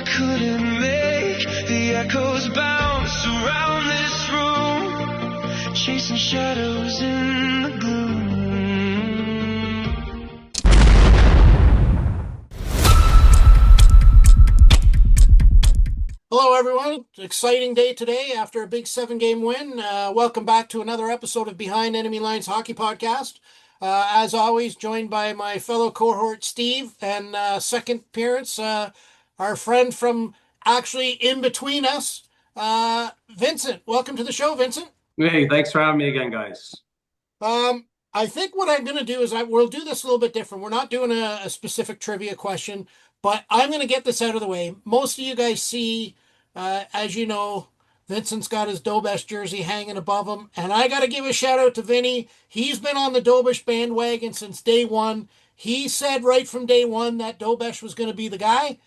I couldn't make the echoes bounce around this room, chasing shadows in the gloom. Hello, everyone. It's an exciting day today after a big 7-game win. Welcome back to another episode of Behind Enemy Lines Hockey Podcast. As always, joined by my fellow cohort, Steve, and second appearance, our friend from actually in between us, Vincent. Welcome to the show, Vincent. Hey, thanks for having me again, guys. I think what I'm going to do is we'll do this a little bit different. We're not doing a specific trivia question, but I'm going to get this out of the way. Most of you guys see, as you know, Vincent's got his Dobesh jersey hanging above him, and I got to give a shout out to Vinny. He's been on the Dobesh bandwagon since day one. He said right from day one that Dobesh was going to be the guy.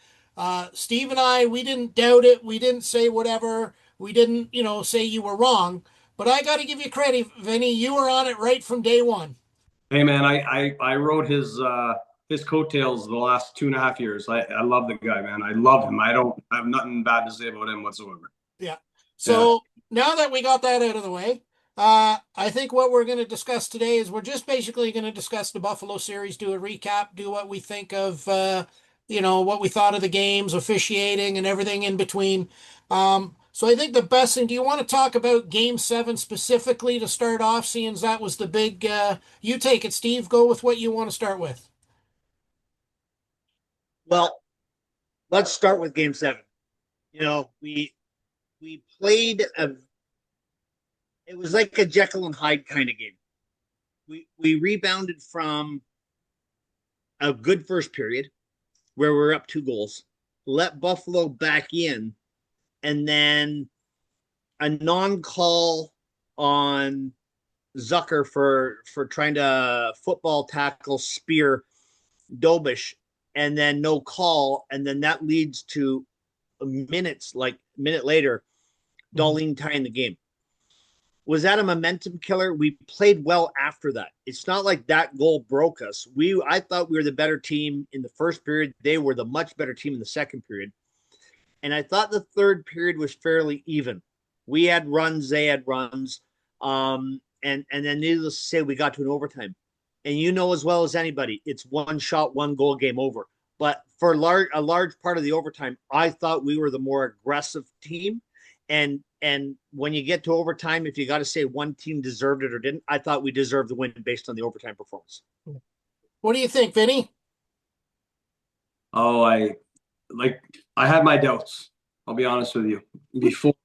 Steve and I, we didn't doubt it. We didn't say whatever. We didn't, say you were wrong. But I got to give you credit, Vinny. You were on it right from day one. Hey, man, I rode his coattails the last 2.5 years. I love the guy, man. I love him. I have nothing bad to say about him whatsoever. Yeah. So Now that we got that out of the way, I think what we're going to discuss today is we're just basically going to discuss the Buffalo series, do a recap, do what we think of, what we thought of the games, officiating, and everything in between. So I think the best thing, do you want to talk about Game 7 specifically to start off, seeing as that was the big, you take it, Steve, go with what you want to start with. Well, let's start with Game 7. We played it was like a Jekyll and Hyde kind of game. We rebounded from a good first period where we were up 2 goals, let Buffalo back in, and then a non-call on Zucker for trying to football tackle spear Dobesh, and then no call, and then that leads to a minute later, Darlene tying the game. Was that a momentum killer? We played well after that. It's not like that goal broke us. I thought we were the better team in the first period. They were the much better team in the second period. And I thought the third period was fairly even. We had runs, they had runs. And then needless to say, we got to an overtime. And you know as well as anybody, it's 1 shot, 1 goal, game over. But for a large part of the overtime, I thought we were the more aggressive team. And when you get to overtime, if you got to say one team deserved it or didn't, I thought we deserved the win based on the overtime performance. What do you think, Vinny? Oh, I had my doubts. I'll be honest with you. Before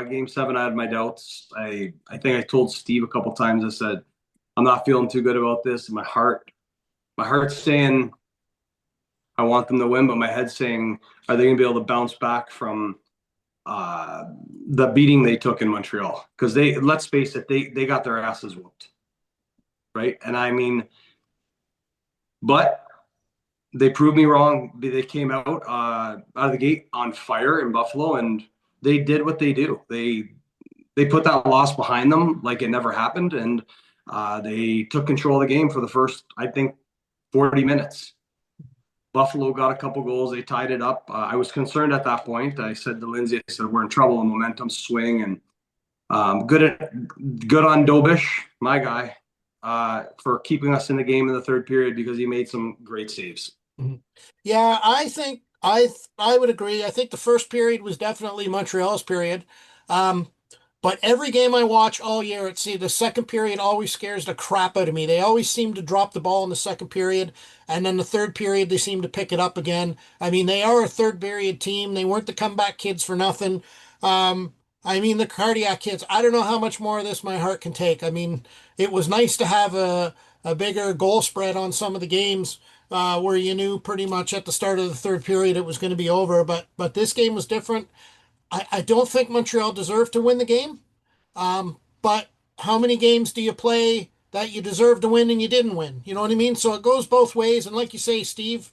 Game 7, I had my doubts. I think I told Steve a couple times. I said, I'm not feeling too good about this. My heart's saying I want them to win, but my head's saying, are they going to be able to bounce back from the beating they took in Montreal? Because let's face it, they got their asses whooped, right? And I mean, but they proved me wrong. They came out of the gate on fire in Buffalo, and they did what they do. They put that loss behind them like it never happened, and they took control of the game for the first, I think, 40 minutes. Buffalo got a couple goals. They tied it up. I was concerned at that point. I said to Lindsay, I said, we're in trouble. The momentum swing. And good on Dobesh, my guy, for keeping us in the game in the third period because he made some great saves. Mm-hmm. Yeah, I think I would agree. I think the first period was definitely Montreal's period. But every game I watch all year, the second period always scares the crap out of me. They always seem to drop the ball in the second period, and then the third period, they seem to pick it up again. I mean, they are a third period team. They weren't the comeback kids for nothing. The cardiac kids, I don't know how much more of this my heart can take. I mean, it was nice to have a bigger goal spread on some of the games where you knew pretty much at the start of the third period it was going to be over, but this game was different. I don't think Montreal deserved to win the game. But how many games do you play that you deserve to win and you didn't win? You know what I mean? So it goes both ways. And like you say, Steve,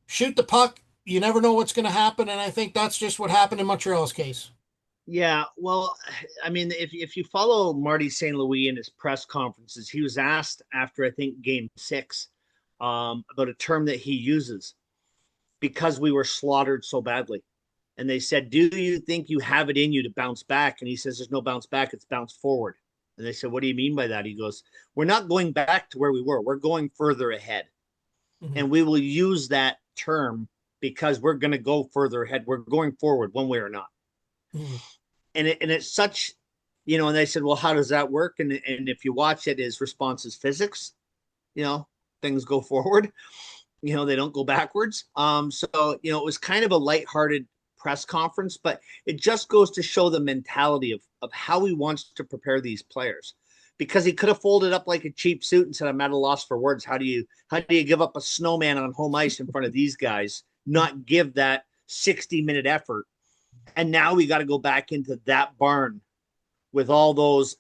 shoot the puck. You never know what's going to happen. And I think that's just what happened in Montreal's case. Yeah, well, I mean, if you follow Marty St. Louis in his press conferences, he was asked after, I think, Game 6 about a term that he uses. because we were slaughtered so badly. And they said, do you think you have it in you to bounce back? And he says, there's no bounce back. It's bounce forward. And they said, what do you mean by that? He goes, we're not going back to where we were. We're going further ahead. Mm-hmm. And we will use that term because we're going to go further ahead. We're going forward one way or not. Mm-hmm. And it's such, you know, and they said, well, how does that work? And if you watch it, his response is physics, you know, things go forward, you know, they don't go backwards. So, you know, it was kind of a lighthearted press conference, but it just goes to show the mentality of how he wants to prepare these players, because he could have folded up like a cheap suit and said, I'm at a loss for words. How do you give up a snowman on home ice in front of these guys, not give that 60-minute effort? And now we got to go back into that barn with all those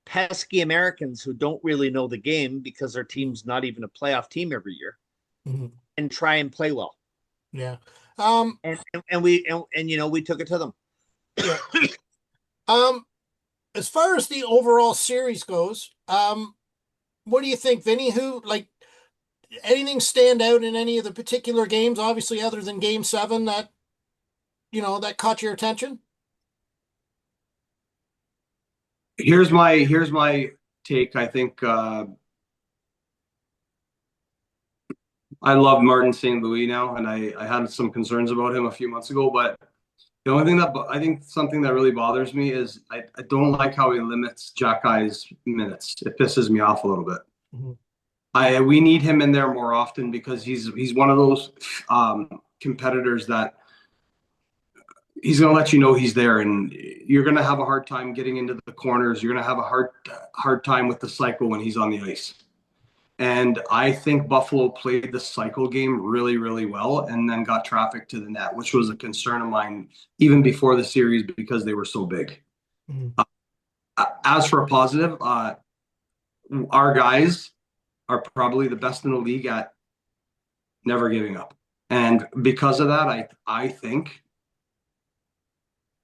pesky Americans who don't really know the game because their team's not even a playoff team every year, mm-hmm. and try and play well. Yeah. And we you know, we took it to them. Yeah. As far as the overall series goes, what do you think, Vinny? Who, like, anything stand out in any of the particular games, obviously other than Game 7, that, you know, that caught your attention? Here's my take. I think I love Martin St. Louis now, and I had some concerns about him a few months ago. But the only thing that I think something that really bothers me is I don't like how he limits Jack Guy's minutes. It pisses me off a little bit. Mm-hmm. We need him in there more often because he's one of those competitors that he's going to let you know he's there, and you're going to have a hard time getting into the corners. You're going to have a hard time with the cycle when he's on the ice. And I think Buffalo played the cycle game really, really well and then got traffic to the net, which was a concern of mine even before the series because they were so big. Mm-hmm. As for a positive, our guys are probably the best in the league at never giving up. And because of that, I think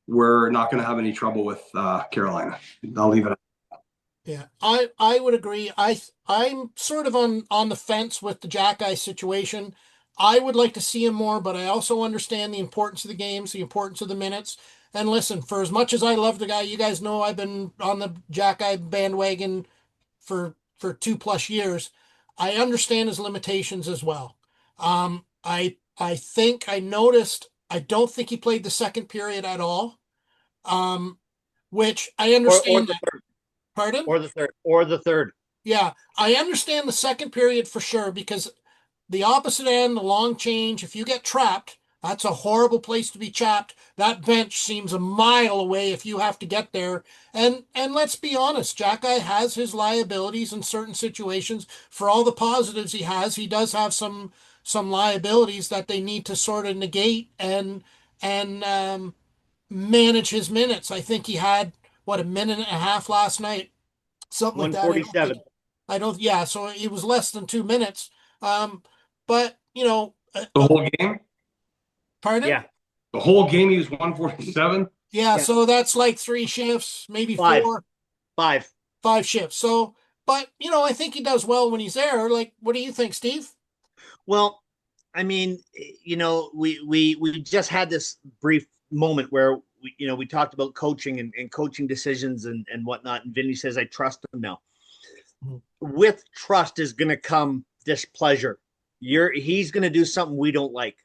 we're not going to have any trouble with Carolina. I'll leave it at that. Yeah, I would agree. I'm sort of on the fence with the Jack Guy situation. I would like to see him more, but I also understand the importance of the games, the importance of the minutes. And listen, for as much as I love the guy, you guys know I've been on the Jack Guy bandwagon for 2+ years. I understand his limitations as well. I think I noticed, I don't think he played the second period at all. Which I understand that. Pardon? Or the third. Yeah, I understand the second period for sure, because the opposite end, the long change, if you get trapped, that's a horrible place to be trapped. That bench seems a mile away if you have to get there. And let's be honest, Jack Guy has his liabilities in certain situations. For all the positives he does have some liabilities that they need to sort of negate and manage his minutes. I think he had a minute and a half last night, something like that. 147. Yeah, so it was less than 2 minutes. But, you know. The whole game? Pardon? Yeah. The whole game he was 147? Yeah, so that's like 3 shifts, maybe 4. 5 shifts. So, but, you know, I think he does well when he's there. Like, what do you think, Steve? Well, I mean, you know, we just had this brief moment where we talked about coaching and coaching decisions and whatnot. And Vinny says, I trust him now. Mm-hmm. With trust is going to come displeasure. He's going to do something we don't like.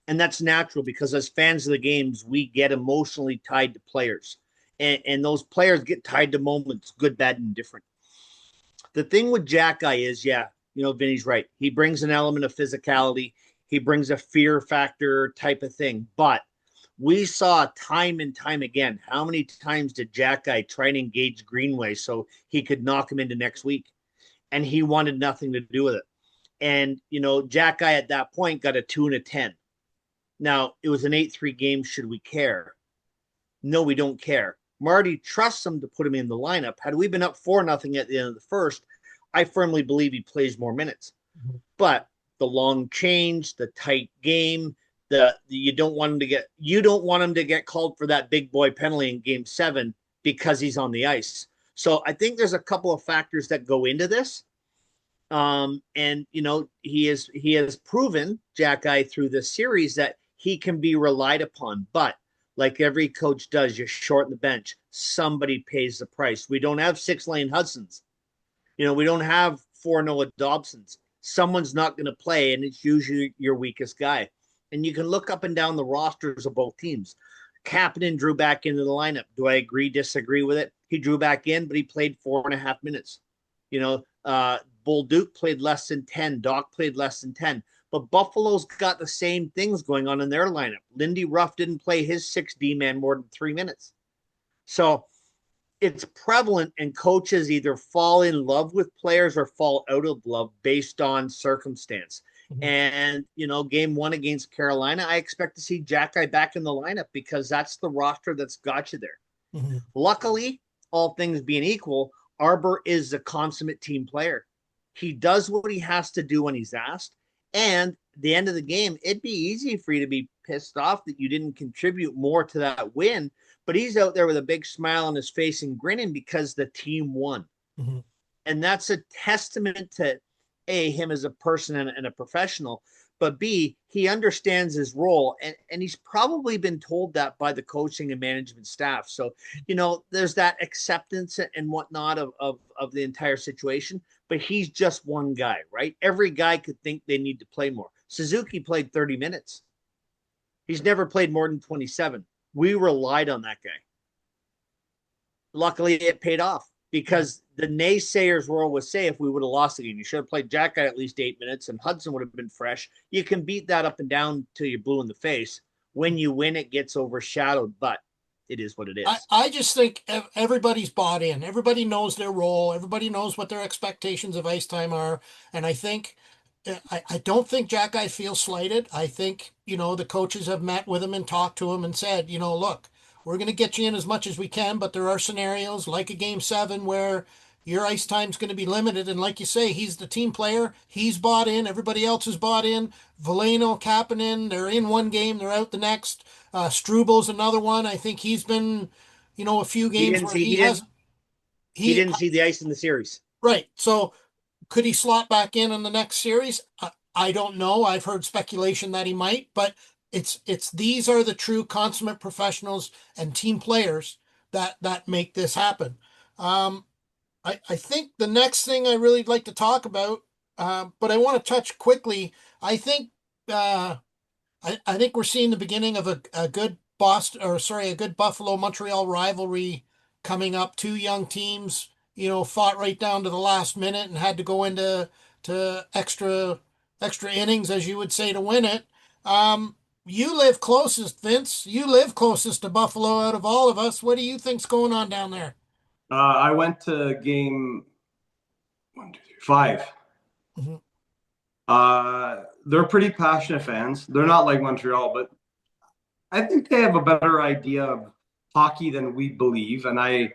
And that's natural because as fans of the games, we get emotionally tied to players. And those players get tied to moments, good, bad, and different. The thing with Jack Guy is, Vinny's right. He brings an element of physicality. He brings a fear factor type of thing. But we saw time and time again, how many times did Jack Guy try and engage Greenway so he could knock him into next week? And he wanted nothing to do with it. And, Jack Guy at that point got a 2 and a 10. Now, it was an 8-3 game. Should we care? No, we don't care. Marty trusts him to put him in the lineup. Had we been up 4-0 at the end of the first, I firmly believe he plays more minutes. Mm-hmm. But the long change, the tight game, you don't want him to get called for that big boy penalty in Game 7 because he's on the ice. So I think there's a couple of factors that go into this. And he has proven, Jack Eye, through this series that he can be relied upon. But like every coach does, you shorten the bench. Somebody pays the price. We don't have 6 Lane Hudsons. We don't have 4 Noah Dobsons. Someone's not going to play, and it's usually your weakest guy. And you can look up and down the rosters of both teams. Kapanen drew back into the lineup. Do I agree, disagree with it? He drew back in, but he played 4.5 minutes. Bull Duke played less than 10. Doc played less than 10. But Buffalo's got the same things going on in their lineup. Lindy Ruff didn't play his 6D man more than 3 minutes. So it's prevalent, and coaches either fall in love with players or fall out of love based on circumstance. Mm-hmm. And, game 1 against Carolina, I expect to see Jack Eye back in the lineup because that's the roster that's got you there. Mm-hmm. Luckily, all things being equal, Arbor is a consummate team player. He does what he has to do when he's asked. And at the end of the game, it'd be easy for you to be pissed off that you didn't contribute more to that win. But he's out there with a big smile on his face and grinning because the team won. Mm-hmm. And that's a testament to A, him as a person and a professional, but B, he understands his role. And he's probably been told that by the coaching and management staff. So, there's that acceptance and whatnot of the entire situation. But he's just one guy, right? Every guy could think they need to play more. Suzuki played 30 minutes. He's never played more than 27. We relied on that guy. Luckily, it paid off because the naysayers will always say if we would have lost the game, you should have played Jack Eye at least 8 minutes and Hudson would have been fresh. You can beat that up and down till you're blue in the face. When you win, it gets overshadowed, but it is what it is. I just think everybody's bought in. Everybody knows their role. Everybody knows what their expectations of ice time are. And I think I don't think Jack Eye feels slighted. I think, the coaches have met with him and talked to him and said, look, we're going to get you in as much as we can, but there are scenarios like a game 7 where your ice time's going to be limited. And like you say, he's the team player. He's bought in. Everybody else is bought in. Veleno, Kapanen, they're in one game. They're out the next. Strubal's another one. I think he's been, a few games where he didn't see the ice in the series. Right. So could he slot back in the next series? I don't know. I've heard speculation that he might, but it's these are the true consummate professionals and team players that make this happen. I think the next thing I really like to talk about, but I want to touch quickly. I think I think we're seeing the beginning of a good Buffalo Montreal rivalry coming up. 2 young teams, fought right down to the last minute and had to go into extra innings, as you would say, to win it. You live closest, Vince. You live closest to Buffalo out of all of us. What do you think's going on down there? I went to game 5. Mm-hmm. They're pretty passionate fans. They're not like Montreal, but I think they have a better idea of hockey than we believe. And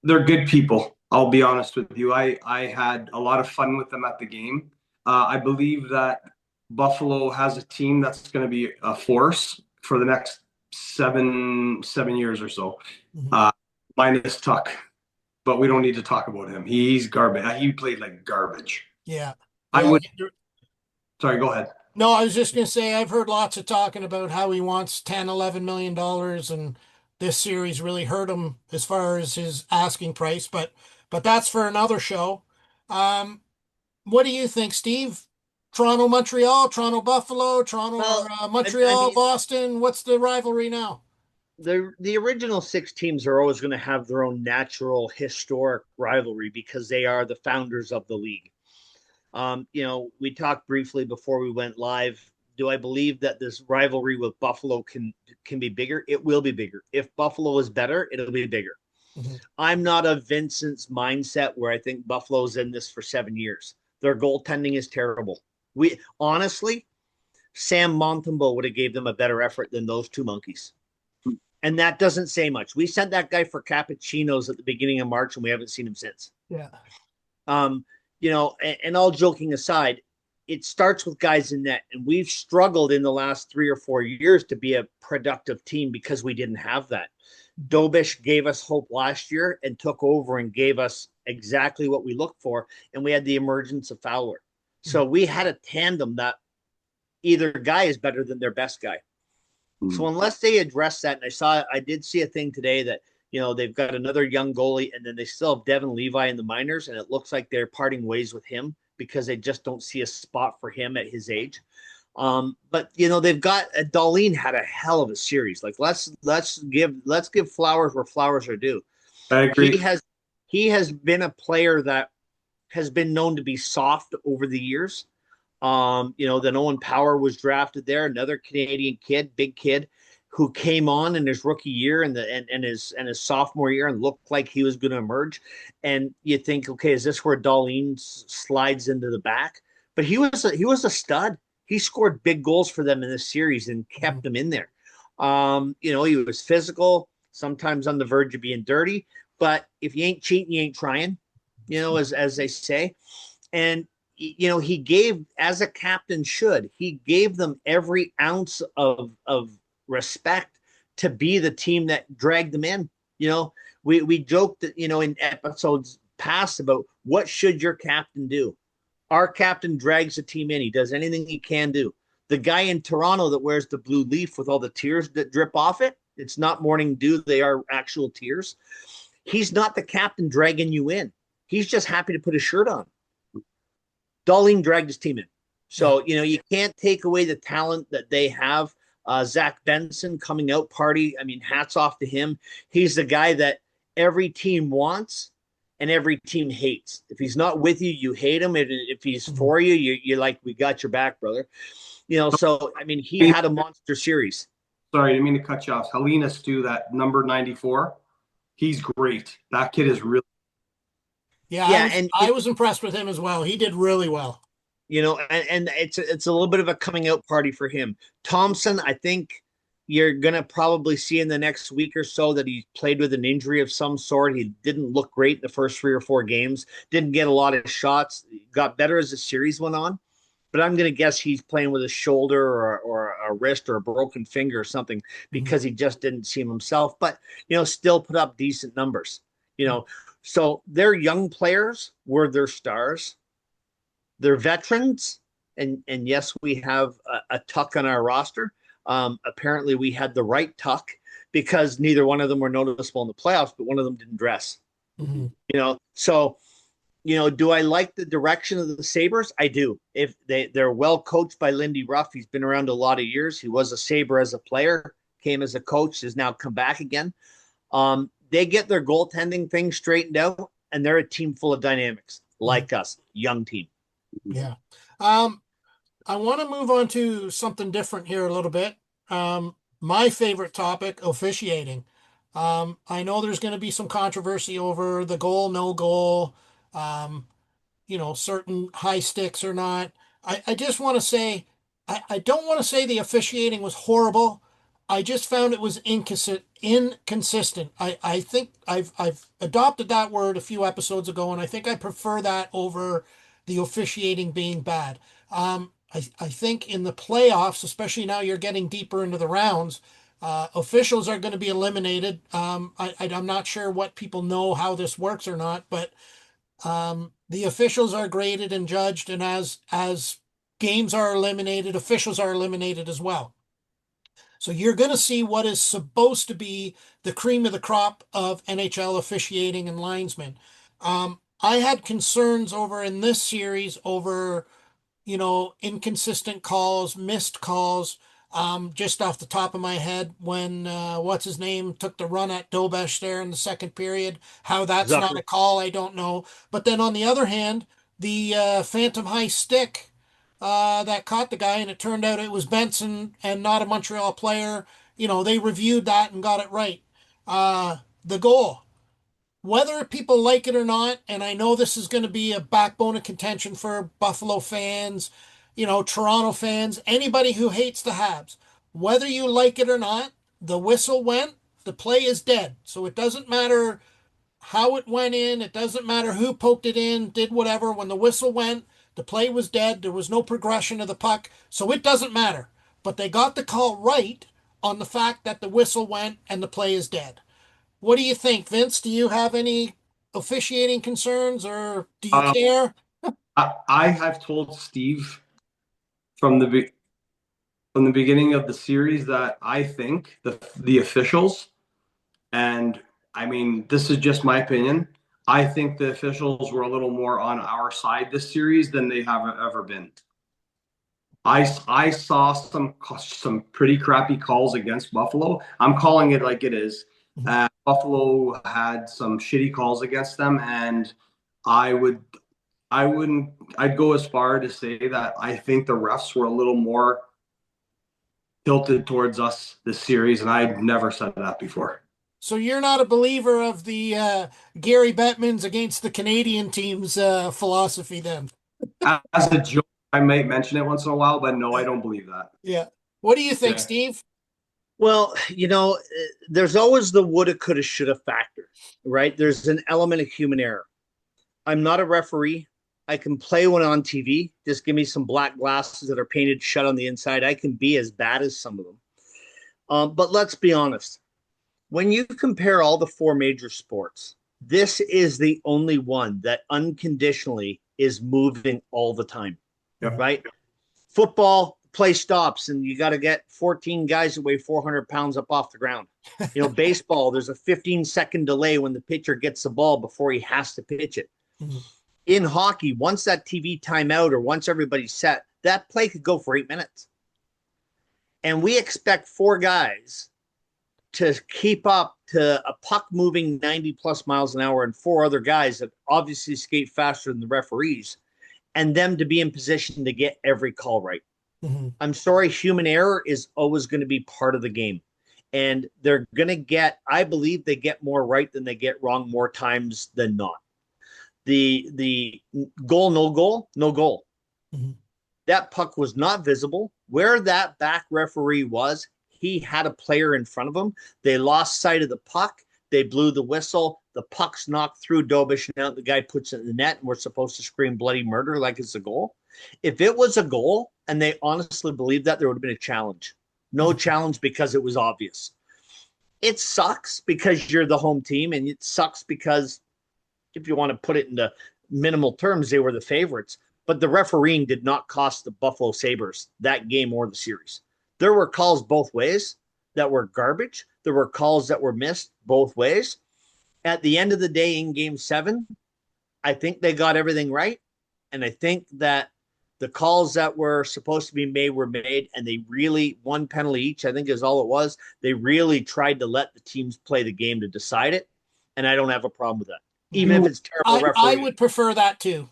they're good people. I'll be honest with you. I had a lot of fun with them at the game. I believe that Buffalo has a team that's going to be a force for the next seven years or so. Mm-hmm. Minus Tuck, but we don't need to talk about him. He's garbage. He played like garbage. Yeah. Sorry, go ahead. No, I was just going to say, I've heard lots of talking about how he wants $10-11 million, and this series really hurt him as far as his asking price, but that's for another show. What do you think, Steve? Toronto, Montreal, Toronto, Buffalo, Montreal, Boston. What's the rivalry now? The original 6 teams are always going to have their own natural historic rivalry because they are the founders of the league. We talked briefly before we went live. Do I believe that this rivalry with Buffalo can be bigger? It will be bigger. If Buffalo is better, it'll be bigger. Mm-hmm. I'm not of Vincent's mindset where I think Buffalo's in this for 7 years. Their goaltending is terrible. Honestly, Sam Montembeault would have gave them a better effort than those 2 monkeys. And that doesn't say much. We sent that guy for cappuccinos at the beginning of March, and we haven't seen him since. Yeah. And all joking aside, it starts with guys in net. And we've struggled in the last 3 or 4 years to be a productive team because we didn't have that. Dobish gave us hope last year and took over and gave us exactly what we looked for. And we had the emergence of Fowler. So we had a tandem that either guy is better than their best guy. So unless they address that, and I did see a thing today that, they've got another young goalie, and then they still have Devin Levi in the minors, and it looks like they're parting ways with him because they just don't see a spot for him at his age. But they've got Darlene had a hell of a series. Like let's give flowers where flowers are due. I agree. He has been a player that has been known to be soft over the years. Then Owen Power was drafted there, another Canadian kid, big kid, who came on in his rookie year and his sophomore year and looked like he was going to emerge. And you think, okay, is this where Darlene slides into the back? But he was a stud. He scored big goals for them in this series and kept them in there. He was physical, sometimes on the verge of being dirty, but if you ain't cheating, you ain't trying, as they say. And he gave, as a captain should, he gave them every ounce of respect to be the team that dragged them in. We joked that, in episodes past about what should your captain do? Our captain drags the team in. He does anything he can do. The guy in Toronto that wears the blue leaf with all the tears that drip off it, it's not morning dew. They are actual tears. He's not the captain dragging you in. He's just happy to put his shirt on. Darlene dragged his team in. So, you can't take away the talent that they have. Zach Benson coming out party. I mean, hats off to him. He's the guy that every team wants and every team hates. If he's not with you, you hate him. And if he's for you, you're like, we got your back, brother. So, I mean, he had a monster series. Sorry, I didn't mean to cut you off. Helena Stu, that number 94, he's great. That kid is really. Yeah, I was impressed with him as well. He did really well. And it's a little bit of a coming out party for him. Thompson, I think you're going to probably see in the next week or so that he played with an injury of some sort. He didn't look great in the first 3 or 4 games, didn't get a lot of shots, got better as the series went on. But I'm going to guess he's playing with a shoulder or a wrist or a broken finger or something because he just didn't seem himself. But, still put up decent numbers, So their young players were their stars. They're veterans. And yes, we have a tuck on our roster. Apparently we had the right tuck because neither one of them were noticeable in the playoffs, but one of them didn't dress. So, do I like the direction of the Sabres? I do. If they're well coached by Lindy Ruff. He's been around a lot of years. He was a Sabre as a player, came as a coach, has now come back again. They get their goaltending thing straightened out, and they're a team full of dynamics, like us, young team. Yeah. I want to move on to something different here a little bit. My favorite topic, officiating. I know there's going to be some controversy over the goal, no goal, certain high sticks or not. I just want to say, I don't want to say the officiating was horrible. I just found it was inconsistent. I think I've adopted that word a few episodes ago, and I think I prefer that over the officiating being bad. I think in the playoffs, especially now you're getting deeper into the rounds, officials are going to be eliminated. I'm not sure what people know how this works or not, but the officials are graded and judged, and as games are eliminated, officials are eliminated as well. So you're going to see what is supposed to be the cream of the crop of NHL officiating and linesmen. I had concerns over in this series over, inconsistent calls, missed calls, just off the top of my head when, what's his name, took the run at Dobesh there in the second period. How that's not a call, I don't know. But then on the other hand, the phantom high stick that caught the guy, and it turned out it was Benson and not a Montreal player. They reviewed that and got it right. The goal, whether people like it or not, and I know this is going to be a backbone of contention for Buffalo fans, Toronto fans, anybody who hates the Habs, whether you like it or not, the whistle went, the play is dead. So it doesn't matter how it went in. It doesn't matter who poked it in, did whatever. When the whistle went, the play was dead. There was no progression of the puck. So it doesn't matter. But they got the call right on the fact that the whistle went and the play is dead. What do you think, Vince? Do you have any officiating concerns, or do you Um, care? I have told Steve from from the beginning of the series that I think the officials, and I mean this is just my opinion. I think the officials were a little more on our side this series than they have ever been. I saw some pretty crappy calls against Buffalo. I'm calling it like it is. Buffalo had some shitty calls against them, and I would I wouldn't I'd go as far to say that I think the refs were a little more tilted towards us this series, and I'd never said that before. So you're not a believer of the Gary Bettman's against the Canadian team's philosophy, then? As a joke, I might mention it once in a while, but no, I don't believe that. Yeah. What do you think, Yeah. Steve? Well, there's always the woulda, coulda, shoulda factor, right? There's an element of human error. I'm not a referee. I can play one on TV. Just give me some black glasses that are painted shut on the inside. I can be as bad as some of them. But let's be honest. When you compare all the four major sports, this is the only one that unconditionally is moving all the time, right? Football, play stops, and you got to get 14 guys that weigh 400 pounds up off the ground. Baseball, there's a 15-second delay when the pitcher gets the ball before he has to pitch it. In hockey, once that TV timeout or once everybody's set, that play could go for 8 minutes. And we expect four guys to keep up to a puck moving 90 plus miles an hour and four other guys that obviously skate faster than the referees, and them to be in position to get every call right. I'm sorry, human error is always going to be part of the game. And they're going to I believe they get more right than they get wrong more times than not. The goal, no goal, no goal. That puck was not visible. Where that back referee was, he had a player in front of him. They lost sight of the puck. They blew the whistle. The puck's knocked through Dobish, and out the guy puts it in the net, and we're supposed to scream bloody murder like it's a goal. If it was a goal and they honestly believed that, there would have been a challenge. No challenge because it was obvious. It sucks because you're the home team, and it sucks because, if you want to put it into minimal terms, they were the favorites. But the refereeing did not cost the Buffalo Sabres that game or the series. There were calls both ways that were garbage. There were calls that were missed both ways. At the end of the day, in Game 7, I think they got everything right. And I think that the calls that were supposed to be made were made, and they really, one penalty each, I think is all it was. They really tried to let the teams play the game to decide it. And I don't have a problem with that. Even if it's terrible refereeing. I would prefer that too.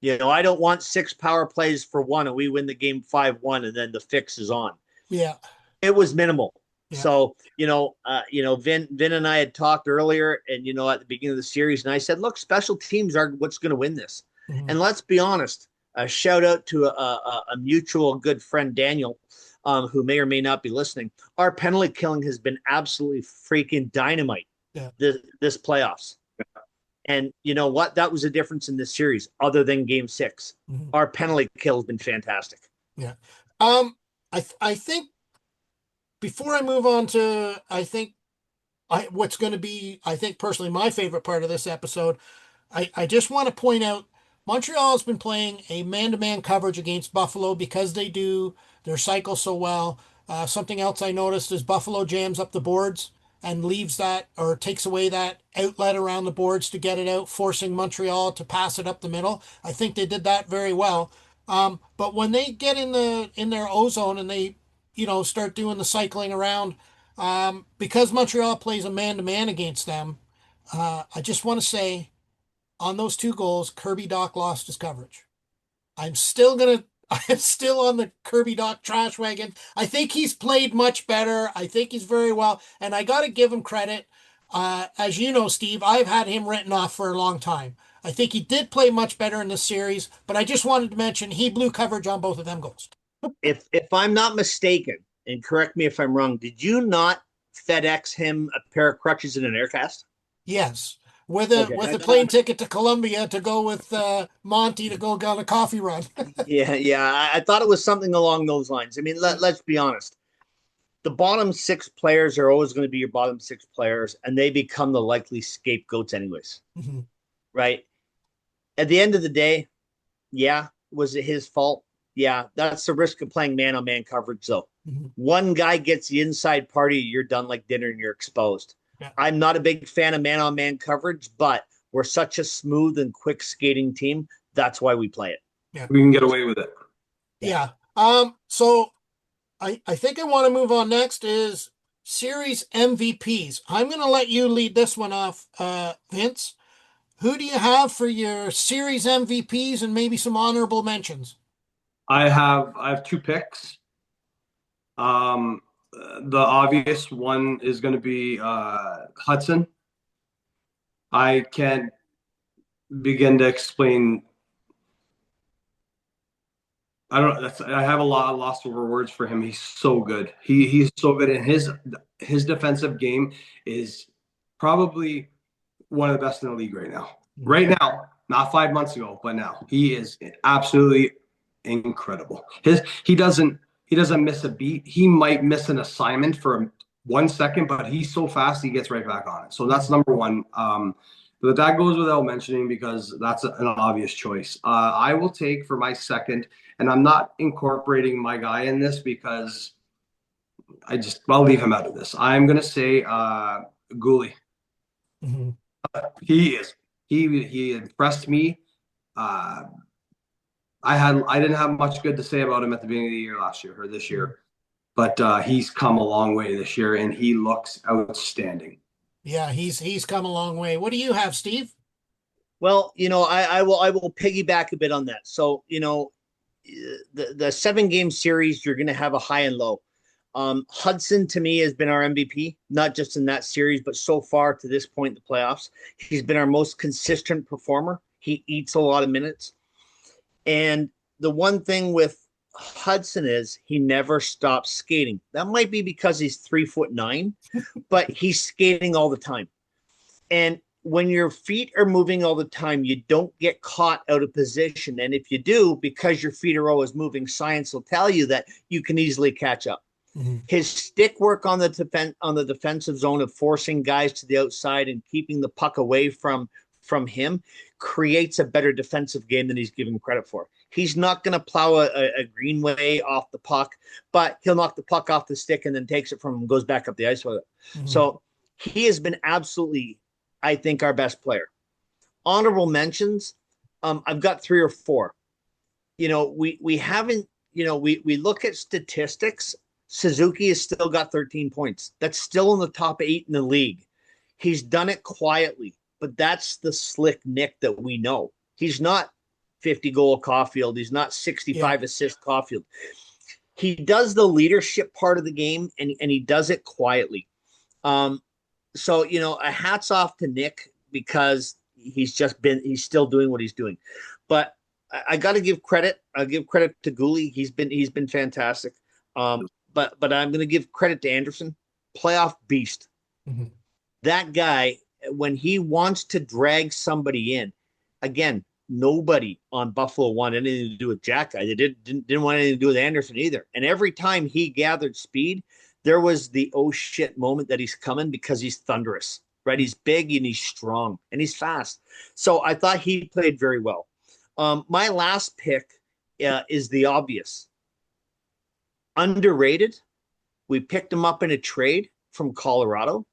I don't want 6 power plays for one and we win the game 5-1 and then the fix is on. Yeah. It was minimal. Yeah. So, Vin and I had talked earlier and, at the beginning of the series, and I said, look, special teams are what's going to win this. And let's be honest, a shout out to a mutual good friend, Daniel, who may or may not be listening. Our penalty killing has been absolutely freaking dynamite this playoffs. And you know what? That was a difference in this series, other than Game 6. Our penalty kill has been fantastic. Yeah. I think before I move on to, what's going to be, I think personally, my favorite part of this episode, I just want to point out Montreal has been playing a man-to-man coverage against Buffalo because they do their cycle so well. Something else I noticed is Buffalo jams up the boards and leaves that, or takes away that outlet around the boards to get it out, forcing Montreal to pass it up the middle. I think they did that very well. But when they get in their ozone and they, start doing the cycling around, because Montreal plays a man-to-man against them, I just want to say, on those 2 goals, Kirby Dach lost his coverage. I'm still on the Kirby Dach trash wagon. I think he's played much better. I think he's very well. And I got to give him credit. As you know, Steve, I've had him written off for a long time. I think he did play much better in this series, but I just wanted to mention he blew coverage on both of them goals. If I'm not mistaken, and correct me if I'm wrong, did you not FedEx him a pair of crutches and an aircast? Yes. With a plane ticket to Colombia to go with Monty to go on a coffee run. Yeah. I thought it was something along those lines. I mean, let's be honest. the bottom 6 players are always going to be your bottom 6 players, and they become the likely scapegoats anyways. Mm-hmm. Right? At the end of the day, yeah, was it his fault? Yeah, that's the risk of playing man-on-man coverage, though. Mm-hmm. One guy gets the inside party, you're done like dinner and you're exposed. Yeah. I'm not a big fan of man-on-man coverage, but we're such a smooth and quick skating team. That's why we play it. Yeah. We can get away with it. Yeah. So I think I want to move on next is series MVPs. I'm going to let you lead this one off, Vince. Who do you have for your series MVPs and maybe some honorable mentions? I have 2 picks. The obvious one is going to be Hudson. I can't begin to explain. I don't. I have a loss for words for him. He's so good. He's so good, and his defensive game is probably one of the best in the league right now. Right now, not 5 months ago, but now he is absolutely incredible. He doesn't miss a beat. He might miss an assignment for 1 second, but he's so fast he gets right back on it. So that's number one. But that goes without mentioning because that's an obvious choice. I will take for my second, and I'm not incorporating my guy in this because I'll leave him out of this. I'm gonna say Gooley. Mm-hmm. He impressed me. I didn't have much good to say about him at the beginning of the year last year or this year, but he's come a long way this year and he looks outstanding. Yeah, he's come a long way. What do you have, Steve? Well, I will piggyback a bit on that. So, the 7-game series, you're going to have a high and low. Hudson to me has been our MVP, not just in that series, but so far to this point in the playoffs. He's been our most consistent performer. He eats a lot of minutes. And the one thing with Hudson is he never stops skating. That might be because he's 3'9", but he's skating all the time. And when your feet are moving all the time, you don't get caught out of position. And if you do, because your feet are always moving, science will tell you that you can easily catch up. Mm-hmm. His stick work on the defensive zone of forcing guys to the outside and keeping the puck away from him creates a better defensive game than he's given credit for. He's not going to plow a greenway off the puck, but he'll knock the puck off the stick and then takes it from him and goes back up the ice with it. Mm-hmm. So he has been absolutely, I think, our best player. Honorable mentions, I've got 3 or 4. We haven't, we look at statistics. Suzuki has still got 13 points. That's still in the top 8 in the league. He's done it quietly, but that's the slick Nick that we know. He's not 50-goal Caulfield. He's not 65-assist Caulfield. He does the leadership part of the game, and he does it quietly. So, a hats off to Nick because he's still doing what he's doing. But I got to give credit. I'll give credit to Gooley. He's been fantastic. But I'm going to give credit to Anderson, playoff beast. Mm-hmm. That guy, when he wants to drag somebody in, again, nobody on Buffalo wanted anything to do with Jack guy. They didn't want anything to do with Anderson either. And every time he gathered speed, there was the oh shit moment that he's coming because he's thunderous, right? He's big and he's strong and he's fast. So I thought he played very well. My last pick is the obvious. Underrated. We picked him up in a trade from Colorado.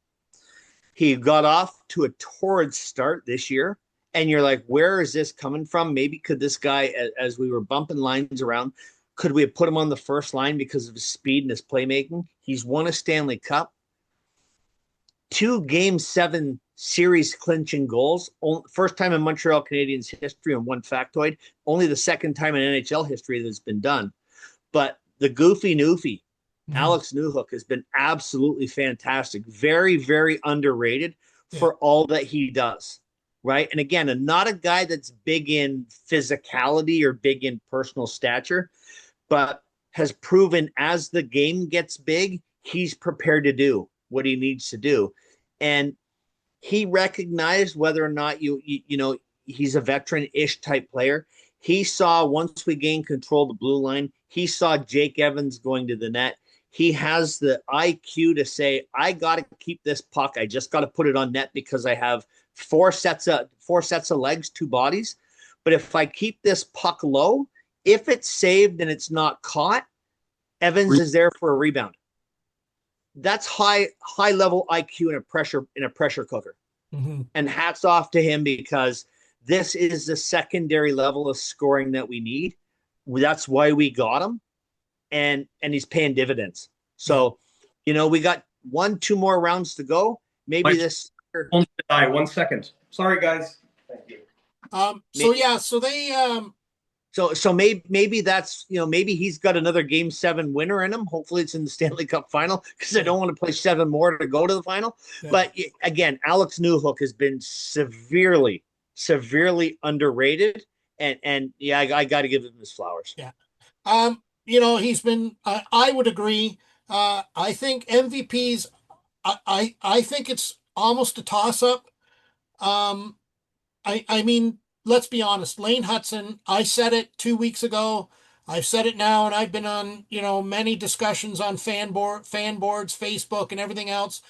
He got off to a torrid start this year. And you're like, where is this coming from? Maybe could this guy, as we were bumping lines around, could we have put him on the first line because of his speed and his playmaking? He's won a Stanley Cup. 2 Game 7 series clinching goals. First time in Montreal Canadiens history, and one factoid. Only the second time in NHL history that it's been done. But the goofy Newfie, Alex Newhook, has been absolutely fantastic. Very, very underrated for all that he does. Right. And again, not a guy that's big in physicality or big in personal stature, but has proven as the game gets big, he's prepared to do what he needs to do. And he recognized whether or not he's a veteran-ish type player. He saw once we gained control of the blue line, he saw Jake Evans going to the net. he has the IQ to say, I got to keep this puck. I just got to put it on net because I have four sets of legs, two bodies. But if I keep this puck low, if it's saved and it's not caught, Evans is there for a rebound. That's high level IQ in a pressure cooker. Mm-hmm. And hats off to him, because this is the secondary level of scoring that we need. That's why we got him. And he's paying dividends. So, we got 1-2 more rounds to go. Maybe this. 1 second. Sorry, guys. Thank you. So they. So maybe that's, maybe he's got another Game 7 winner in him. Hopefully it's in the Stanley Cup final, because I don't want to play 7 more to go to the final. Yeah. But again, Alex Newhook has been severely underrated. And yeah, I got to give him his flowers. Yeah. He's been, I would agree. I think MVPs, I think it's almost a toss up. I mean, let's be honest, Lane Hutson, I said it 2 weeks ago. I've said it now, and I've been on, many discussions on fan boards, Facebook, and everything else.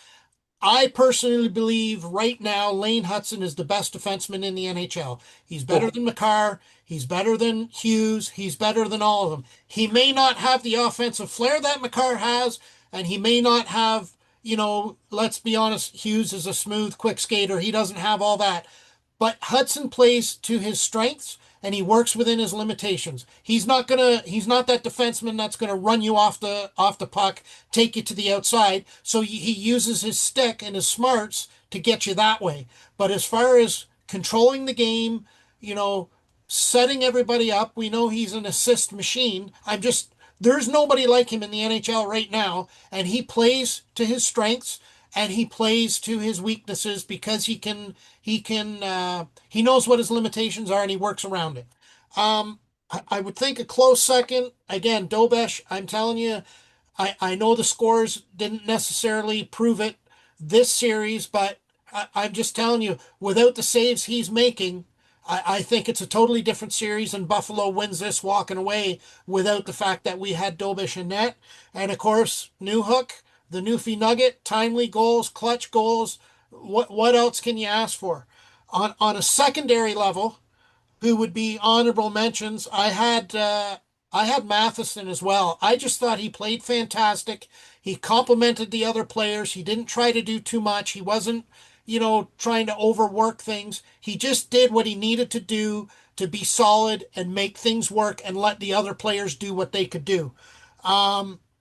I personally believe right now Lane Hutson is the best defenseman in the NHL. He's better than McCarr. He's better than Hughes. He's better than all of them. He may not have the offensive flair that McCarr has, and he may not have, let's be honest, Hughes is a smooth, quick skater. He doesn't have all that. But Hudson plays to his strengths, and he works within his limitations. He's not that defenseman that's gonna run you off the puck, take you to the outside. So he uses his stick and his smarts to get you that way. But as far as controlling the game, setting everybody up, we know he's an assist machine. There's nobody like him in the NHL right now, and he plays to his strengths. And he plays to his weaknesses because he knows what his limitations are, and he works around it. I would think a close second, again, Dobesh. I'm telling you, I know the scores didn't necessarily prove it this series, but I'm just telling you, without the saves he's making, I think it's a totally different series, and Buffalo wins this walking away without the fact that we had Dobesh in net. And of course, Newhook, the Newfie Nugget, timely goals, clutch goals. What else can you ask for? On a secondary level, who would be honorable mentions, I had Matheson as well. I just thought he played fantastic. He complimented the other players. He didn't try to do too much. He wasn't, trying to overwork things. He just did what he needed to do to be solid and make things work and let the other players do what they could do.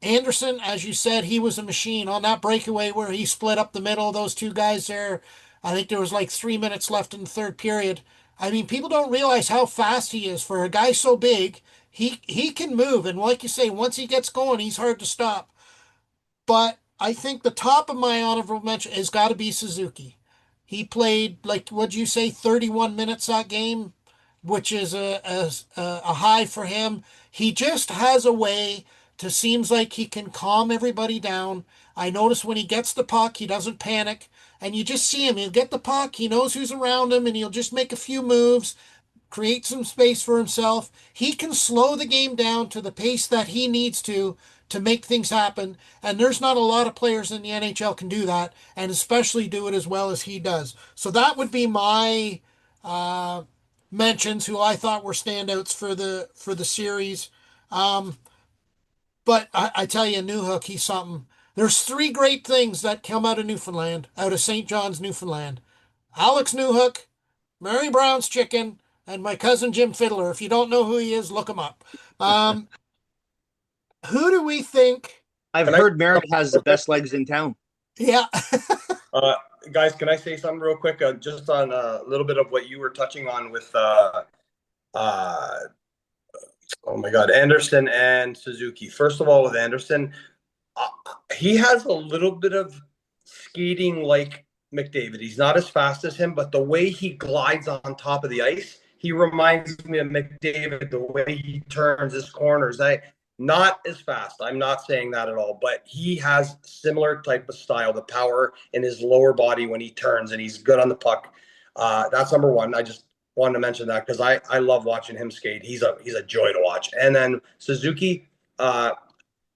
Anderson, as you said, he was a machine on that breakaway where he split up the middle of those two guys there. I think there was like 3 minutes left in the third period. I mean, people don't realize how fast he is for a guy so big. He can move, and like you say, once he gets going, he's hard to stop. But I think the top of my honorable mention has got to be Suzuki. He played, like, what'd you say, 31 minutes that game, which is a high for him. He just has a way to, seems like he can calm everybody down. I notice when he gets the puck, he doesn't panic. And you just see him. He'll get the puck, he knows who's around him, and he'll just make a few moves, create some space for himself. He can slow the game down to the pace that he needs to make things happen. And there's not a lot of players in the NHL can do that, and especially do it as well as he does. So that would be my mentions, who I thought were standouts for the series. But I tell you, Newhook, he's something. There's 3 great things that come out of Newfoundland, out of St. John's, Newfoundland. Alex Newhook, Mary Brown's Chicken, and my cousin Jim Fiddler. If you don't know who he is, look him up. Who do we think? I've heard Merrick has the best legs in town. Yeah. Guys, can I say something real quick? Just on a little bit of what you were touching on with oh my God, Anderson and Suzuki. First of all, with Anderson, he has a little bit of skating like McDavid. He's not as fast as him, but the way he glides on top of the ice, he reminds me of McDavid. The way he turns his corners, not as fast. I'm not saying that at all, but he has similar type of style, the power in his lower body when he turns, and he's good on the puck. That's number one. I just wanted to mention that because I love watching him skate. He's a joy to watch. And then Suzuki,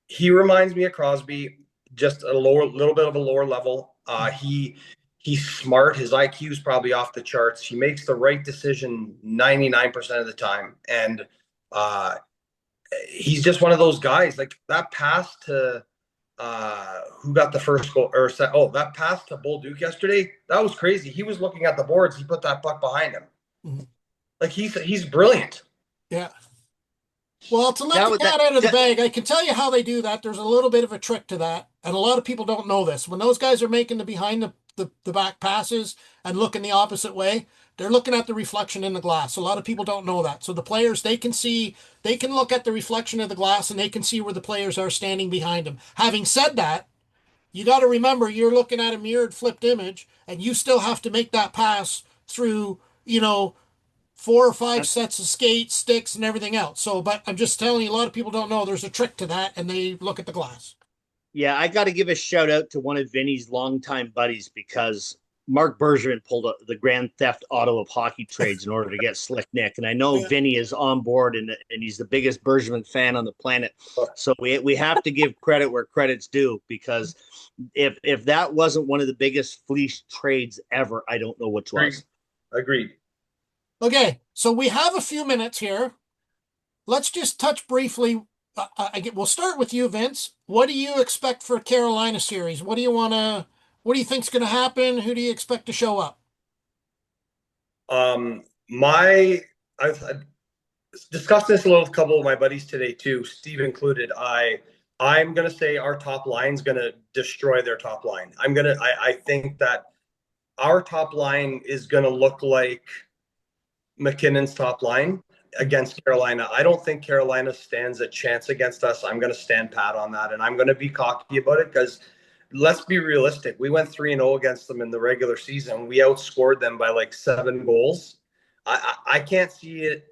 He reminds me of Crosby, just a little bit of a lower level. He's smart. His IQ is probably off the charts. He makes the right decision 99% of the time, and he's just one of those guys. Like that pass to who got the first goal, that pass to Bolduc yesterday, that was crazy. He was looking at the boards. He put that puck behind him. Mm-hmm. Like he's brilliant. Yeah. Well, to let the cat out of the bag, I can tell you how they do that. There's a little bit of a trick to that, and a lot of people don't know this. When those guys are making the behind the back passes and looking the opposite way, they're looking at the reflection in the glass. A lot of people don't know that. So the players, they can look at the reflection of the glass, and they can see where the players are standing behind them. Having said that, you got to remember you're looking at a mirrored flipped image, and you still have to make that pass through, 4 or 5 sets of skates, sticks, and everything else. So, but I'm just telling you, a lot of people don't know there's a trick to that, and they look at the glass. Yeah, I got to give a shout out to one of Vinny's longtime buddies, because Mark Bergevin pulled the Grand Theft Auto of hockey trades in order to get Slick Nick. And I know Vinny is on board, and he's the biggest Bergevin fan on the planet. So we have to give credit where credit's due, because if that wasn't one of the biggest fleece trades ever, I don't know which was. Agreed. Okay, so we have a few minutes here. Let's just touch briefly. We'll start with you, Vince. What do you expect for Carolina series? What do you think's going to happen? Who do you expect to show up? I've discussed this a little with a couple of my buddies today too, Steve included. I'm going to say our top line's going to destroy their top line. I think that our top line is going to look like McKinnon's top line against Carolina. I don't think Carolina stands a chance against us. I'm going to stand pat on that, and I'm going to be cocky about it, because let's be realistic. We went 3-0 against them in the regular season. We outscored them by like 7 goals. I can't see it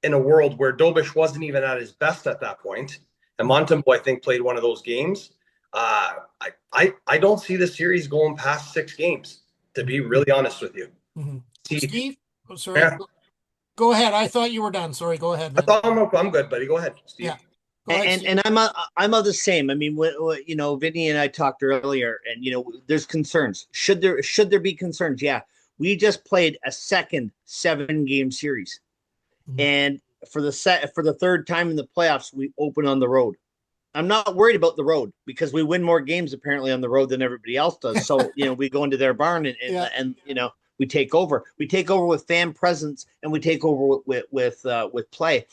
in a world where Dobish wasn't even at his best at that point. And Montembeault, I think, played one of those games. I don't see the series going past 6 games, to be really honest with you. Mm-hmm. Steve? Oh, sorry. Yeah. Go ahead. I thought you were done. Sorry. Go ahead. Man. I thought I'm good, buddy. Go ahead, Steve. Yeah. And I'm of the same. I mean, Vinny and I talked earlier, and there's concerns. Should there be concerns? Yeah, we just played a second 7-game series, and for the 3rd time in the playoffs, we open on the road. I'm not worried about the road, because we win more games apparently on the road than everybody else does. So we go into their barn and we take over. We take over with fan presence, and we take over with play.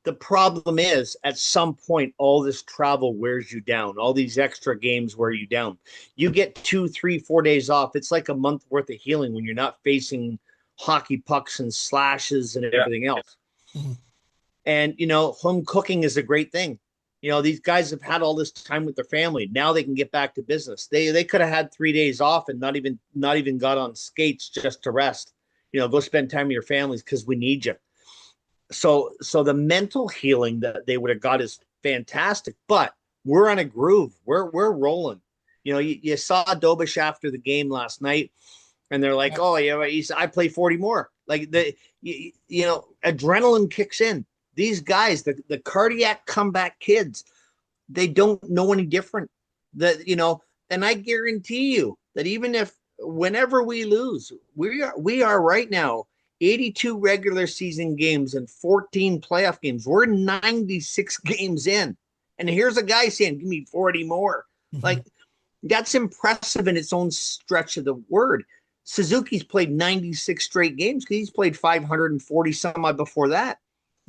The problem is, at some point, all this travel wears you down. All these extra games wear you down. You get 2, 3, 4 days off. It's like a month worth of healing when you're not facing hockey pucks and slashes and everything else. Mm-hmm. And, home cooking is a great thing. These guys have had all this time with their family. Now they can get back to business. They could have had 3 days off and not even got on skates just to rest. Go spend time with your families, because we need you. So the mental healing that they would have got is fantastic, but we're on a groove. We're rolling. You saw Dobish after the game last night, and they're like, "Oh yeah, I play 40 more." Like adrenaline kicks in. These guys, the cardiac comeback kids, they don't know any different. And I guarantee you that whenever we lose, we are right now 82 regular season games and 14 playoff games. We're 96 games in. And here's a guy saying, give me 40 more. Mm-hmm. Like, that's impressive in its own stretch of the word. Suzuki's played 96 straight games because he's played 540 some odd before that.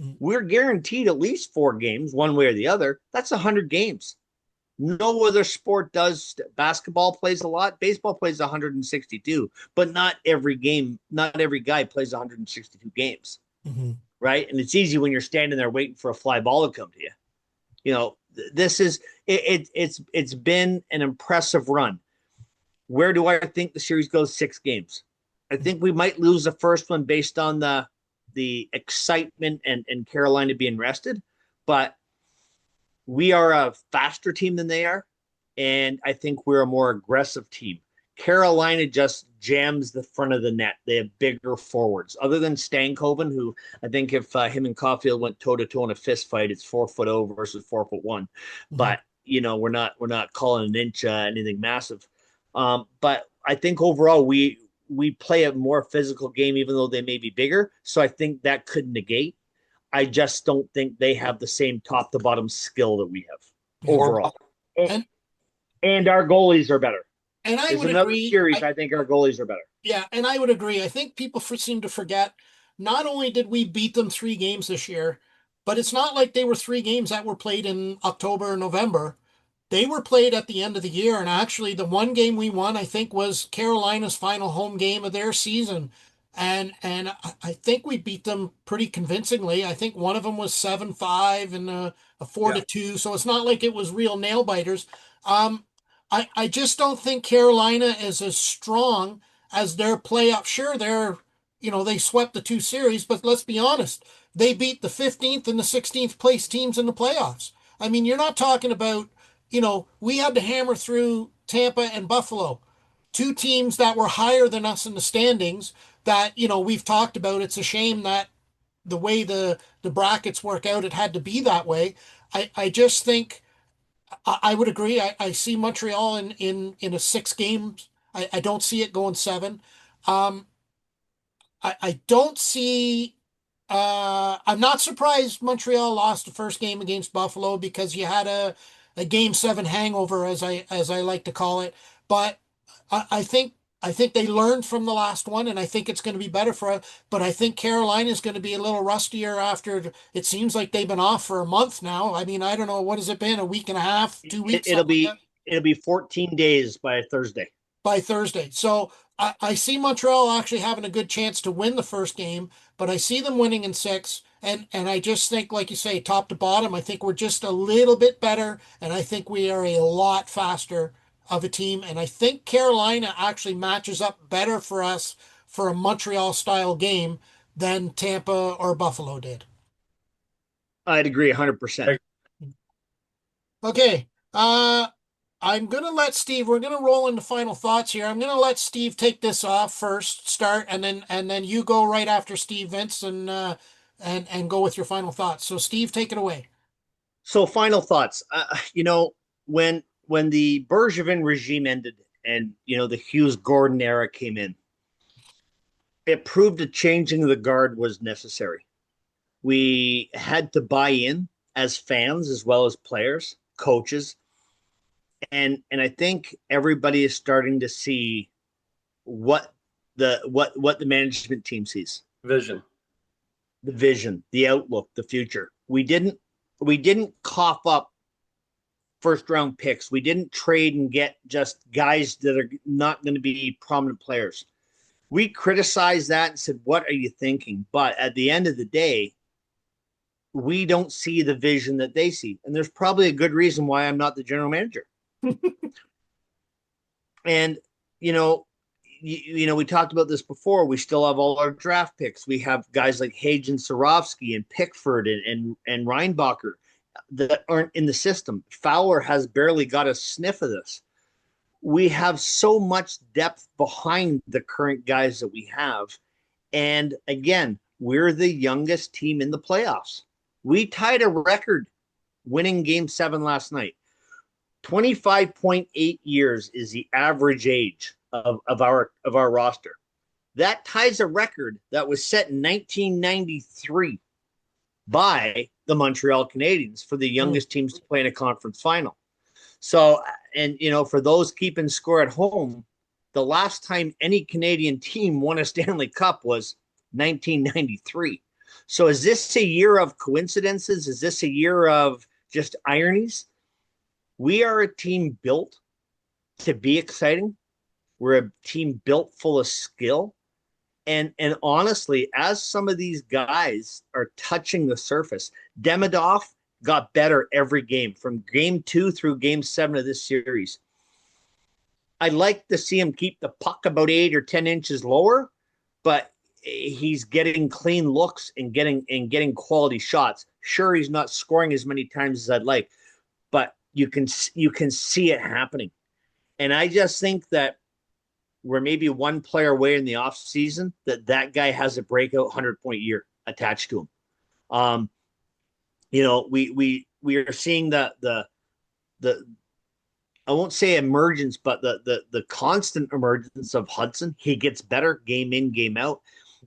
Mm-hmm. We're guaranteed at least 4 games, one way or the other. That's 100 games. No other sport does. Basketball plays a lot. Baseball plays 162, but not every guy plays 162 games. Mm-hmm. Right. And it's easy when you're standing there waiting for a fly ball to come to you. This is it's been an impressive run. Where do I think the series goes? 6 games. I think we might lose the first one based on the excitement and Carolina being rested, but we are a faster team than they are, and I think we're a more aggressive team. Carolina just jams the front of the net. They have bigger forwards. Other than Stankoven, who I think if him and Caulfield went toe-to-toe in a fist fight, it's 4'0" versus 4'1". Mm-hmm. But, we're not calling an inch anything massive. But I think overall we play a more physical game, even though they may be bigger. So I think that could negate. I just don't think they have the same top to bottom skill that we have overall. And our goalies are better. And I would another agree. Series, I think our goalies are better. Yeah, and I would agree. I think people seem to forget, not only did we beat them 3 games this year, but it's not like they were 3 games that were played in October or November. They were played at the end of the year, and actually the one game we won, I think, was Carolina's final home game of their season. And I think we beat them pretty convincingly. I think one of them was 7-5 and a 4-2, so it's not like it was real nail biters. I just don't think Carolina is as strong as their playoff. Sure, they swept the 2 series, but let's be honest, they beat the 15th and the 16th place teams in the playoffs. I mean, you're not talking about, we had to hammer through Tampa and Buffalo, 2 teams that were higher than us in the standings that, we've talked about. It's a shame that the way the brackets work out, it had to be that way. I just think I would agree. I see Montreal in a 6 games. I don't see it going 7. I don't see. I'm not surprised Montreal lost the first game against Buffalo because you had a game 7 hangover, as I like to call it. But I think they learned from the last one, and I think it's going to be better for us. But I think Carolina is going to be a little rustier after it seems like they've been off for a month now. I mean, I don't know, what has it been, a week and a half, 2 weeks? It'll be 14 days by Thursday. So I see Montreal actually having a good chance to win the first game, but I see them winning in 6. And I just think, like you say, top to bottom, I think we're just a little bit better, and I think we are a lot faster of a team. And I think Carolina actually matches up better for us for a Montreal style game than Tampa or Buffalo did. I'd agree 100%. Okay. I'm going to let Steve, we're going to roll into final thoughts here. I'm going to let Steve take this off first, start, and then you go right after Steve, Vince, and go with your final thoughts. So Steve, take it away. So final thoughts. When the Bergevin regime ended and, the Hughes Gordon era came in, it proved a changing of the guard was necessary. We had to buy in as fans as well as players, coaches. And I think everybody is starting to see what the management team sees. Vision. The vision, the outlook, the future. We didn't cough up first round picks. We didn't trade and get just guys that are not going to be prominent players. We criticized that and said, what are you thinking? But at the end of the day, we don't see the vision that they see. And there's probably a good reason why I'm not the general manager. And, we talked about this before. We still have all our draft picks. We have guys like Hagen Sarovsky and Pickford and Reinbacher that aren't in the system. Fowler has barely got a sniff of this. We have so much depth behind the current guys that we have. And again, we're the youngest team in the playoffs. We tied a record winning game 7 last night. 25.8 years is the average age of our roster. That ties a record that was set in 1993 by the Montreal Canadiens for the youngest teams to play in a conference final. So, and for those keeping score at home, the last time any Canadian team won a Stanley Cup was 1993. So is this a year of coincidences? Is this a year of just ironies? We are a team built to be exciting. We're a team built full of skill. And honestly, as some of these guys are touching the surface, Demidov got better every game from game 2 through game 7 of this series. I'd like to see him keep the puck about 8 or 10 inches lower, but he's getting clean looks and getting quality shots. Sure, he's not scoring as many times as I'd like, but you can see it happening. And I just think that we're maybe one player away in the off season that guy has a breakout 100-point year attached to him. We are seeing the I won't say emergence, but the constant emergence of Hudson. He gets better game in, game out.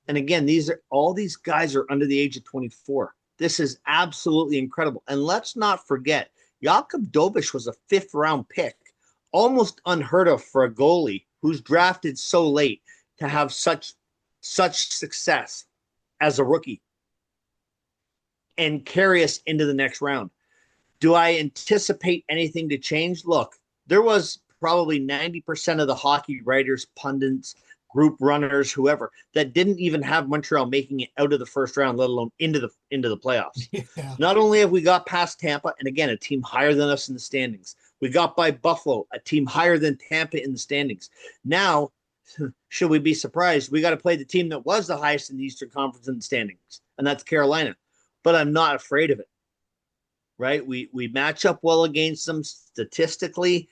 And again, all these guys are under the age of 24. This is absolutely incredible. And let's not forget, Jakub Dobiš was a 5th-round pick, almost unheard of for a goalie who's drafted so late to have such success as a rookie and carry us into the next round. Do I anticipate anything to change? Look, there was probably 90% of the hockey writers, pundits, group runners, whoever, that didn't even have Montreal making it out of the first round, let alone into the playoffs. Yeah. Not only have we got past Tampa, and again, a team higher than us in the standings, we got by Buffalo, a team higher than Tampa in the standings. Now, should we be surprised? We got to play the team that was the highest in the Eastern Conference in the standings, and that's Carolina. But I'm not afraid of it. Right? We match up well against them statistically,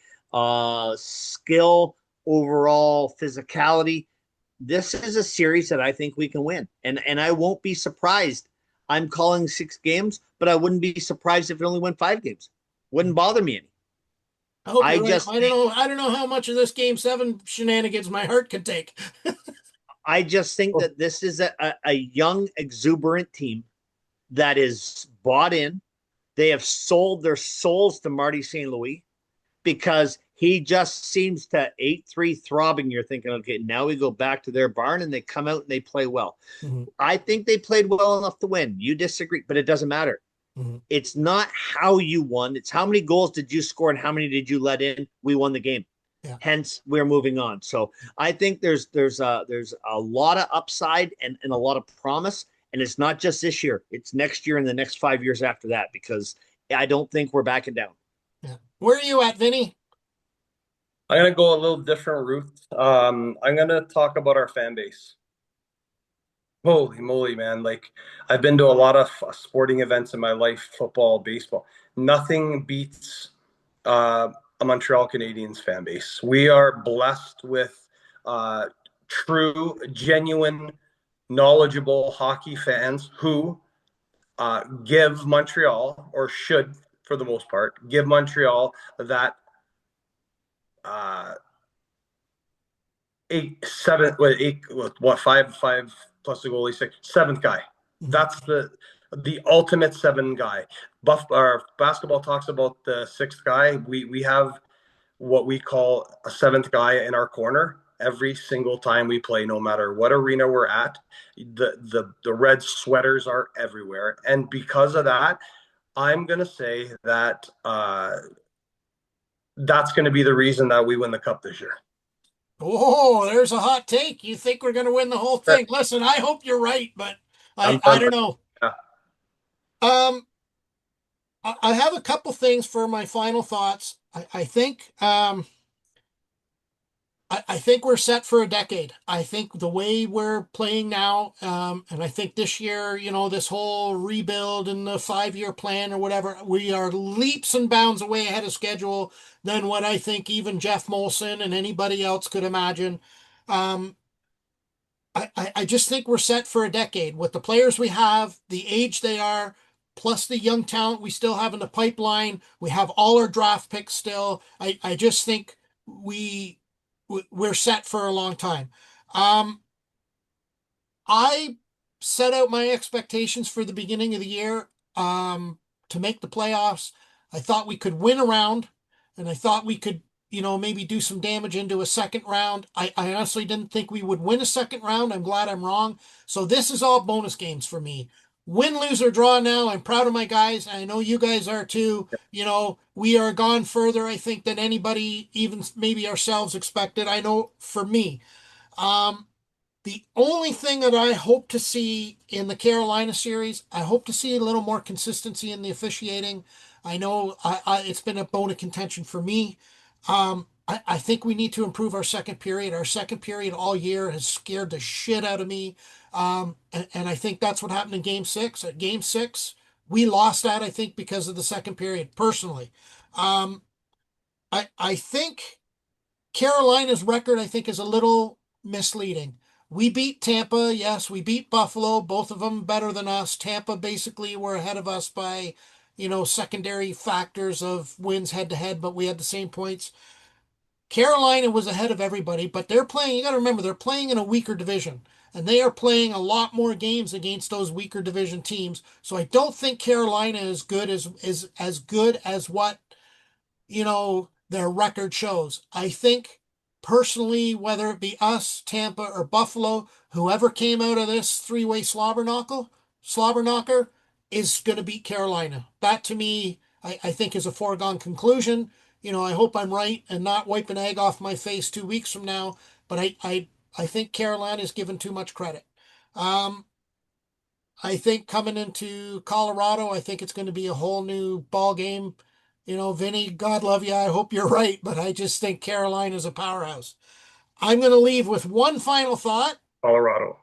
skill, overall physicality. This is a series that I think we can win. And I won't be surprised. I'm calling 6 games, but I wouldn't be surprised if it only went 5 games. Wouldn't bother me any. I don't know how much of this Game 7 shenanigans my heart could take. I just think that this is a young, exuberant team that is bought in. They have sold their souls to Marty St. Louis because he just seems to 8-3 throbbing. You're thinking, okay, now we go back to their barn and they come out and they play well. Mm-hmm. I think they played well enough to win. You disagree, but it doesn't matter. Mm-hmm. It's not how you won. It's how many goals did you score and how many did you let in? We won the game. Yeah. Hence, we're moving on. So I think there's a lot of upside and a lot of promise. And it's not just this year. It's next year and the next 5 years after that, because I don't think we're backing down. Yeah. Where are you at, Vinny? I'm going to go a little different route. I'm going to talk about our fan base. Holy moly, man. Like, I've been to a lot of sporting events in my life, football, baseball. Nothing beats a Montreal Canadiens fan base. We are blessed with true, genuine, knowledgeable hockey fans who give Montreal, or should for the most part, give Montreal that 5 plus the goalie, 6, 7th guy. That's the ultimate 7 guy. Our basketball talks about the 6th guy. We have what we call a 7th guy in our corner every single time we play, no matter what arena we're at. The red sweaters are everywhere. And because of that, I'm going to say that that's going to be the reason that we win the cup this year. Oh, there's a hot take. You think we're going to win the whole thing? Listen, I hope you're right, but I don't know. Yeah. I have a couple things for my final thoughts. I think I think we're set for a decade. I think the way we're playing now, and I think this year, this whole rebuild and the 5-year plan or whatever, we are leaps and bounds away ahead of schedule than what I think even Jeff Molson and anybody else could imagine. I just think we're set for a decade with the players we have, the age they are, plus the young talent we still have in the pipeline. We have all our draft picks still. I just think we're set for a long time. I set out my expectations for the beginning of the year to make the playoffs. I thought we could win a round, and I thought we could, maybe do some damage into a second round. I honestly didn't think we would win a second round. I'm glad I'm wrong. So this is all bonus games for me. Win, lose, or draw now. I'm proud of my guys. I know you guys are too. We are gone further, I think, than anybody, even maybe ourselves, expected. I know for me. The only thing that I hope to see in the Carolina series, I hope to see a little more consistency in the officiating. I know it's been a bone of contention for me. I think we need to improve our second period. Our second period all year has scared the shit out of me. And I think that's what happened in Game 6. At Game 6, we lost that, I think, because of the second period, personally. I think Carolina's record, I think, is a little misleading. We beat Tampa, yes. We beat Buffalo, both of them better than us. Tampa basically were ahead of us by, secondary factors of wins head to head, but we had the same points. Carolina was ahead of everybody, but they're playing, you got to remember, they're playing in a weaker division, and they are playing a lot more games against those weaker division teams. So I don't think Carolina is good is as good as what their record shows. I think personally, whether it be us, Tampa, or Buffalo, whoever came out of this three-way slobber knocker is going to beat Carolina. That to me, I think is a foregone conclusion. I hope I'm right and not wipe an egg off my face 2 weeks from now, but I think Carolina is given too much credit. I think coming into Colorado, I think it's going to be a whole new ball game. Vinny, God love you. I hope you're right, but I just think Carolina is a powerhouse. I'm going to leave with one final thought. Colorado.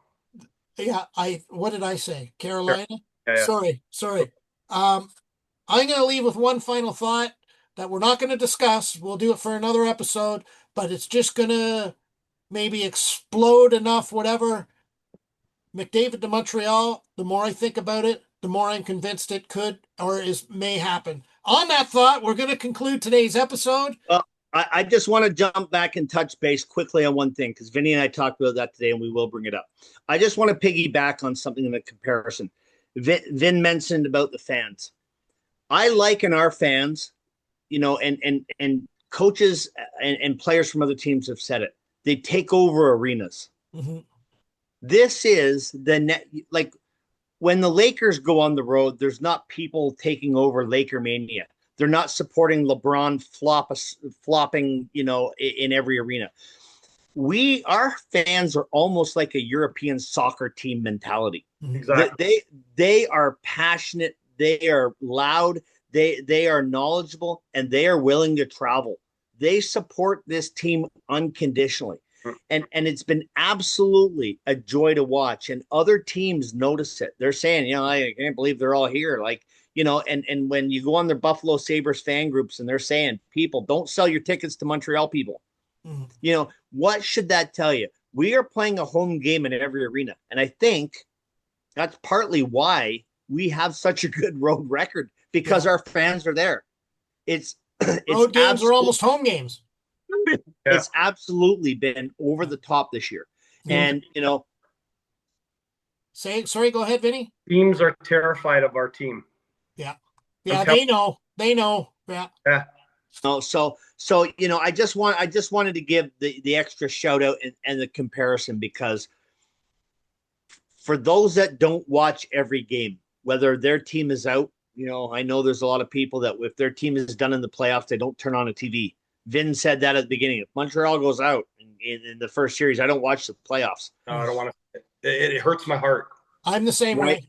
Yeah, what did I say? Carolina? Yeah. Sorry. I'm going to leave with one final thought that we're not going to discuss. We'll do it for another episode, but it's just going to maybe explode enough, whatever. McDavid to Montreal, the more I think about it, the more I'm convinced it could or may happen. On that thought, we're going to conclude today's episode. I just want to jump back and touch base quickly on one thing, because Vinny and I talked about that today, and we will bring it up. I just want to piggyback on something in the comparison. Vin mentioned about the fans. I liken our fans, and coaches and players from other teams have said it. They take over arenas. Mm-hmm. This is like when the Lakers go on the road, there's not people taking over Laker mania. They're not supporting LeBron flopping, in every arena. Our fans are almost like a European soccer team mentality. Exactly. They are passionate. They are loud. They are knowledgeable, and they are willing to travel. They support this team unconditionally. And it's been absolutely a joy to watch. And other teams notice it. They're saying, I can't believe they're all here. And when you go on their Buffalo Sabres fan groups and they're saying, people, don't sell your tickets to Montreal people. Mm-hmm. What should that tell you? We are playing a home game in every arena. And I think that's partly why we have such a good road record, because our fans are there. Road games are almost home games. It's absolutely been over the top this year. And, sorry, go ahead, Vinny. Teams are terrified of our team. Yeah. Yeah, they know. Yeah. Yeah. So I just wanted to give the extra shout out and the comparison, because for those that don't watch every game, whether their team is out, I know there's a lot of people that if their team is done in the playoffs, they don't turn on a TV. Vin said that at the beginning. If Montreal goes out in the first series, I don't watch the playoffs. No, I don't want to. It hurts my heart. I'm the same way.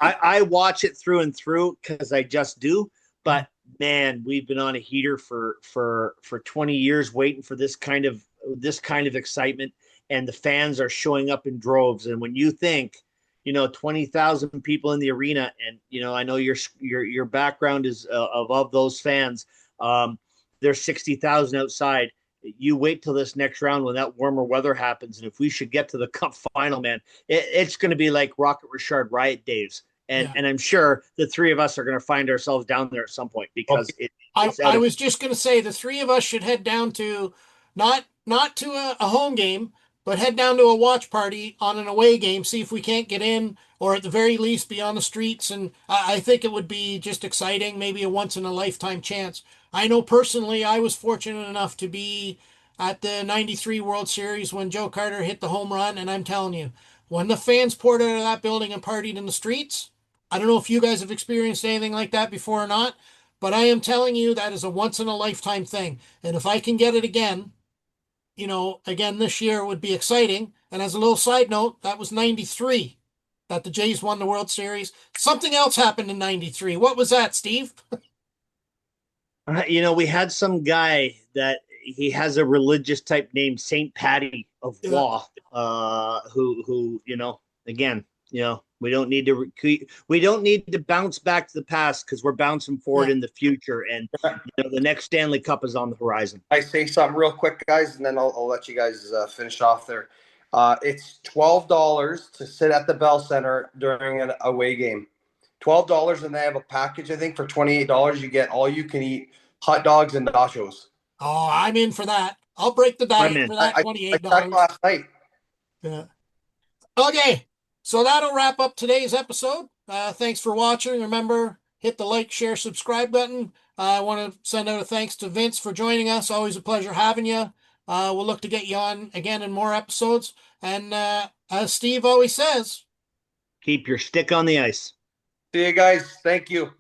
I watch it through and through because I just do. But man, we've been on a heater for 20 years waiting for this kind of excitement, and the fans are showing up in droves. And when you think, 20,000 people in the arena, and I know your background is of those fans. There's 60,000 outside. You wait till this next round when that warmer weather happens, and if we should get to the Cup final, man, it's going to be like Rocket Richard Riot Days. And I'm sure the three of us are going to find ourselves down there at some point, because I was just going to say the three of us should head down to not to a home game, but head down to a watch party on an away game, see if we can't get in, or at the very least be on the streets. And I think it would be just exciting, maybe a once-in-a-lifetime chance. I know personally I was fortunate enough to be at the 93 World Series when Joe Carter hit the home run, and I'm telling you, when the fans poured out of that building and partied in the streets, I don't know if you guys have experienced anything like that before or not, but I am telling you that is a once-in-a-lifetime thing. And if I can get it again, again this year would be exciting. And as a little side note, that was 93 that the Jays won the World Series. Something else happened in 93. What was that, Steve? We had some guy that he has a religious type name, Saint Patty of Law, who again, We don't need to bounce back to the past because we're bouncing forward in the future. And the next Stanley Cup is on the horizon. I say something real quick, guys, and then I'll let you guys finish off there. It's $12 to sit at the Bell Center during an away game. $12, and they have a package, I think, for $28. You get all you can eat hot dogs and nachos. Oh, I'm in for that. I'll break the diet for that $28. I checked last night. Yeah. Okay, so that'll wrap up today's episode. Thanks for watching. Remember, hit the like, share, subscribe button. I want to send out a thanks to Vince for joining us. Always a pleasure having you. We'll look to get you on again in more episodes. And as Steve always says, keep your stick on the ice. See you guys. Thank you.